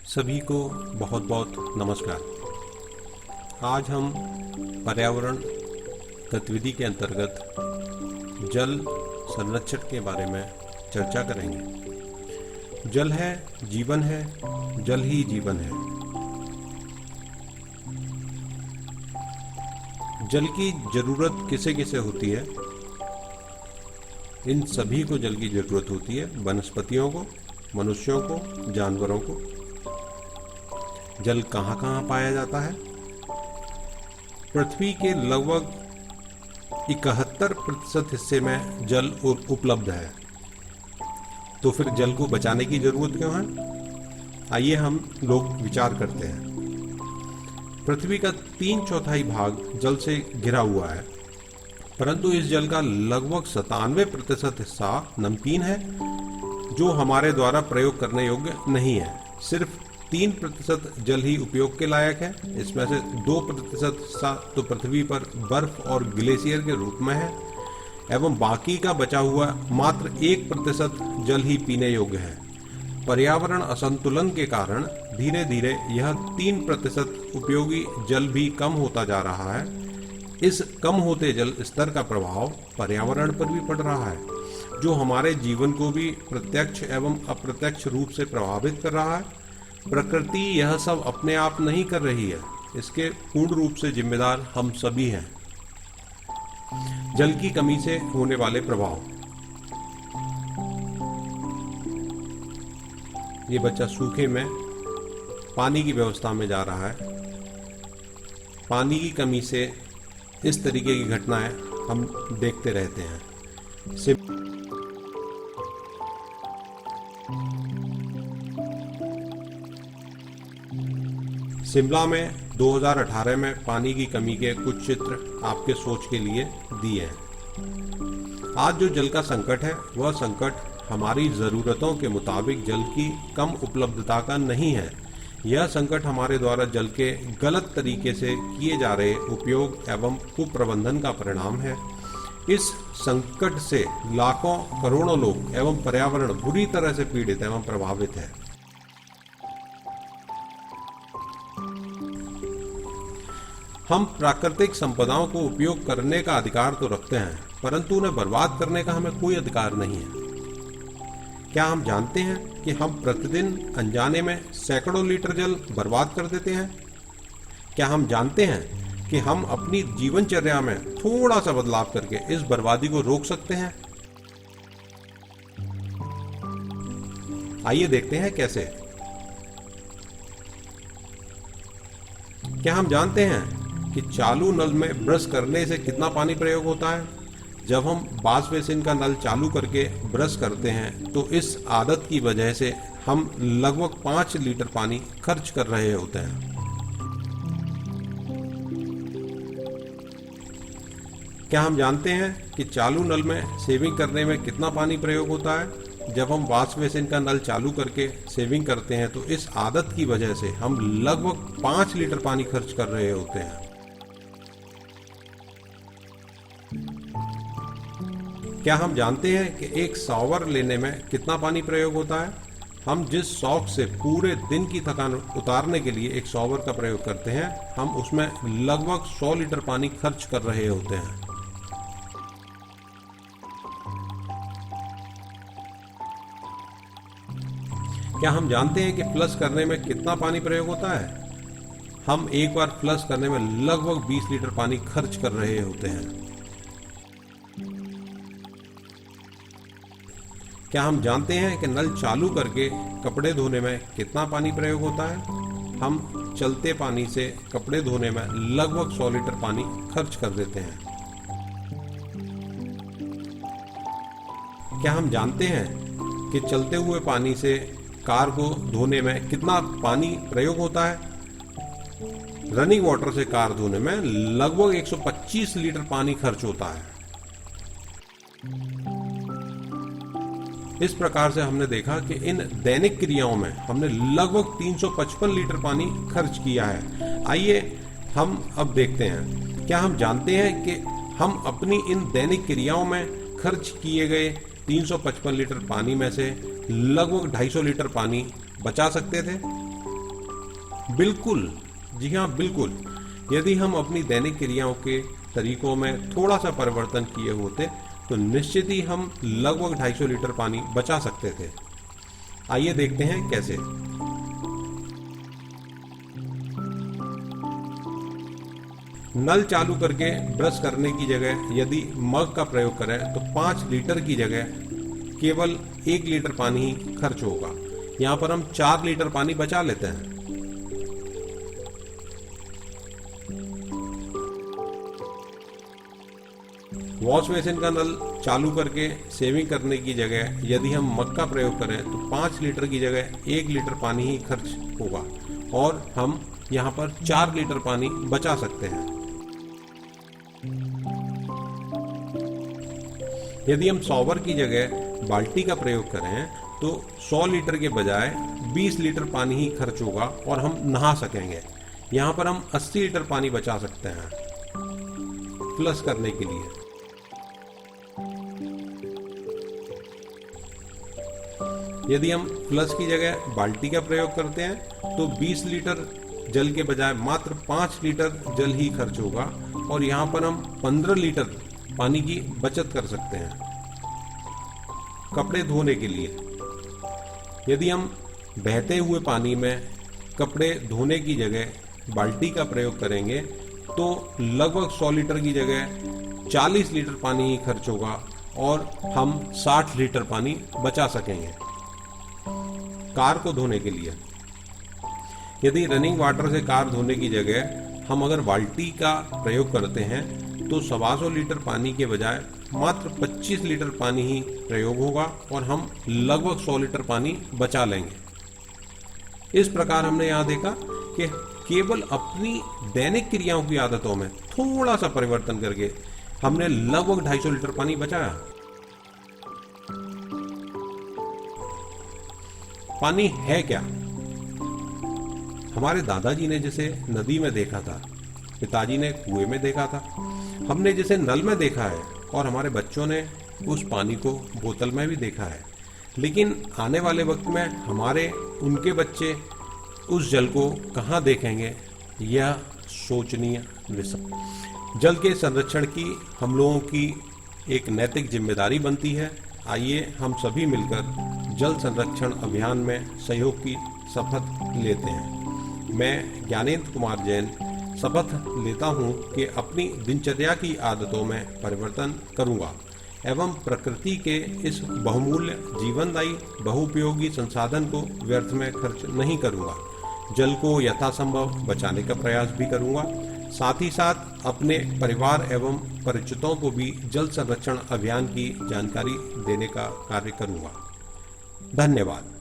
सभी को बहुत बहुत नमस्कार। आज हम पर्यावरण गतिविधि के अंतर्गत जल संरक्षण के बारे में चर्चा करेंगे। जल है जीवन है, जल ही जीवन है। जल की जरूरत किसे किसे होती है? इन सभी को जल की जरूरत होती है, वनस्पतियों को, मनुष्यों को, जानवरों को। जल कहाँ कहाँ पाया जाता है? पृथ्वी के लगभग 71% हिस्से में जल उपलब्ध है। तो फिर जल को बचाने की जरूरत क्यों है? आइए हम लोग विचार करते हैं। पृथ्वी का 3/4 भाग जल से घिरा हुआ है, परंतु इस जल का लगभग 97% हिस्सा नमकीन है, जो हमारे द्वारा प्रयोग करने योग्य नहीं है। सिर्फ 3% जल ही उपयोग के लायक है। इसमें से 2% हिस्सा तो पृथ्वी पर बर्फ और ग्लेशियर के रूप में है, एवं बाकी का बचा हुआ मात्र 1% जल ही पीने योग्य है। पर्यावरण असंतुलन के कारण धीरे धीरे यह 3% उपयोगी जल भी कम होता जा रहा है। इस कम होते जल स्तर का प्रभाव पर्यावरण पर भी पड़ रहा है, जो हमारे जीवन को भी प्रत्यक्ष एवं अप्रत्यक्ष रूप से प्रभावित कर रहा है। प्रकृति यह सब अपने आप नहीं कर रही है, इसके पूर्ण रूप से जिम्मेदार हम सभी हैं। जल की कमी से होने वाले प्रभाव। ये बच्चा सूखे में पानी की व्यवस्था में जा रहा है। पानी की कमी से इस तरीके की घटनाएं हम देखते रहते हैं। शिमला में 2018 में पानी की कमी के कुछ चित्र आपके सोच के लिए दिए हैं। आज जो जल का संकट है, वह संकट हमारी ज़रूरतों के मुताबिक जल की कम उपलब्धता का नहीं है। यह संकट हमारे द्वारा जल के गलत तरीके से किए जा रहे उपयोग एवं कुप्रबंधन का परिणाम है। इस संकट से लाखों करोड़ों लोग एवं पर्यावरण बुरी तरह से पीड़ित एवं प्रभावित है। हम प्राकृतिक संपदाओं को उपयोग करने का अधिकार तो रखते हैं, परंतु उन्हें बर्बाद करने का हमें कोई अधिकार नहीं है। क्या हम जानते हैं कि हम प्रतिदिन अनजाने में सैकड़ों लीटर जल बर्बाद कर देते हैं? क्या हम जानते हैं कि हम अपनी जीवनचर्या में थोड़ा सा बदलाव करके इस बर्बादी को रोक सकते हैं? आइए देखते हैं कैसे। क्या हम जानते हैं कि चालू नल में ब्रश करने से कितना पानी प्रयोग होता है? जब हम वॉश बेसिन का नल चालू करके ब्रश करते हैं तो इस आदत की वजह से हम लगभग 5 लीटर पानी खर्च कर रहे होते हैं। क्या हम जानते हैं कि चालू नल में सेविंग करने में कितना पानी प्रयोग होता है? जब हम वॉश बेसिन का नल चालू करके सेविंग करते हैं तो इस आदत की वजह से हम लगभग 5 लीटर पानी खर्च कर रहे होते हैं। क्या हम जानते हैं कि एक शॉवर लेने में कितना पानी प्रयोग होता है? हम जिस शौक से पूरे दिन की थकान उतारने के लिए एक शॉवर का प्रयोग करते हैं, हम उसमें लगभग 100 लीटर पानी खर्च कर रहे होते हैं। क्या हम जानते हैं कि फ्लश करने में कितना पानी प्रयोग होता है? हम एक बार फ्लश करने में लगभग 20 लीटर पानी खर्च कर रहे होते हैं। क्या हम जानते हैं कि नल चालू करके कपड़े धोने में कितना पानी प्रयोग होता है? हम चलते पानी से कपड़े धोने में लगभग 100 लीटर पानी खर्च कर देते हैं। क्या हम जानते हैं कि चलते हुए पानी से कार को धोने में कितना पानी प्रयोग होता है? रनिंग वाटर से कार धोने में लगभग 125 लीटर पानी खर्च होता है। इस प्रकार से हमने देखा कि इन दैनिक क्रियाओं में हमने लगभग 355 लीटर पानी खर्च किया है। आइए हम अब देखते हैं, क्या हम जानते हैं कि हम अपनी इन दैनिक क्रियाओं में खर्च किए गए 355 लीटर पानी में से लगभग 250 लीटर पानी बचा सकते थे? बिल्कुल, जी हाँ बिल्कुल। यदि हम अपनी दैनिक क्रियाओं के तरीकों में थोड़ा सा परिवर्तन किए होते तो निश्चित ही हम लगभग 250 लीटर पानी बचा सकते थे। आइए देखते हैं कैसे। नल चालू करके ब्रश करने की जगह यदि मग का प्रयोग करें तो 5 लीटर की जगह केवल 1 लीटर पानी ही खर्च होगा। यहाँ पर हम 4 लीटर पानी बचा लेते हैं। वॉश बेसिन का नल चालू करके सेविंग करने की जगह यदि हम मग का प्रयोग करें तो 5 लीटर की जगह 1 लीटर पानी ही खर्च होगा और हम यहाँ पर 4 लीटर पानी बचा सकते हैं। यदि हम शॉवर की जगह बाल्टी का प्रयोग करें तो 100 लीटर के बजाय 20 लीटर पानी ही खर्च होगा और हम नहा सकेंगे। यहाँ पर हम 80 लीटर पानी बचा सकते हैं फ्लश करने के लिए। यदि हम फ्लश की जगह बाल्टी का प्रयोग करते हैं तो 20 लीटर जल के बजाय मात्र 5 लीटर जल ही खर्च होगा और यहाँ पर हम 15 लीटर पानी की बचत कर सकते हैं। कपड़े धोने के लिए यदि हम बहते हुए पानी में कपड़े धोने की जगह बाल्टी का प्रयोग करेंगे तो लगभग 100 लीटर की जगह 40 लीटर पानी ही खर्च होगा और हम 60 लीटर पानी बचा सकेंगे। कार को धोने के लिए यदि रनिंग वाटर से कार धोने की जगह हम अगर बाल्टी का प्रयोग करते हैं तो 125 लीटर पानी के बजाय मात्र 25 लीटर पानी ही प्रयोग होगा और हम लगभग 100 लीटर पानी बचा लेंगे। इस प्रकार हमने यहाँ देखा कि केवल अपनी दैनिक क्रियाओं की आदतों में थोड़ा सा परिवर्तन करके हमने लगभग 250 लीटर पानी बचाया। पानी है क्या? हमारे दादाजी ने जिसे नदी में देखा था, पिताजी ने कुएं में देखा था, हमने जिसे नल में देखा है और हमारे बच्चों ने उस पानी को बोतल में भी देखा है। लेकिन आने वाले वक्त में हमारे उनके बच्चे उस जल को कहाँ देखेंगे, यह सोचनीय विषय। जल के संरक्षण की हम लोगों की एक नैतिक जिम्मेदारी बनती है। आइए हम सभी मिलकर जल संरक्षण अभियान में सहयोग की शपथ लेते हैं। मैं ज्ञानेंद्र कुमार जैन शपथ लेता हूं कि अपनी दिनचर्या की आदतों में परिवर्तन करूंगा एवं प्रकृति के इस बहुमूल्य जीवनदायी बहुउपयोगी संसाधन को व्यर्थ में खर्च नहीं करूंगा। जल को यथासंभव बचाने का प्रयास भी करूंगा। साथ ही साथ अपने परिवार एवं परिचितों को भी जल संरक्षण अभियान की जानकारी देने का कार्य करूंगा। धन्यवाद।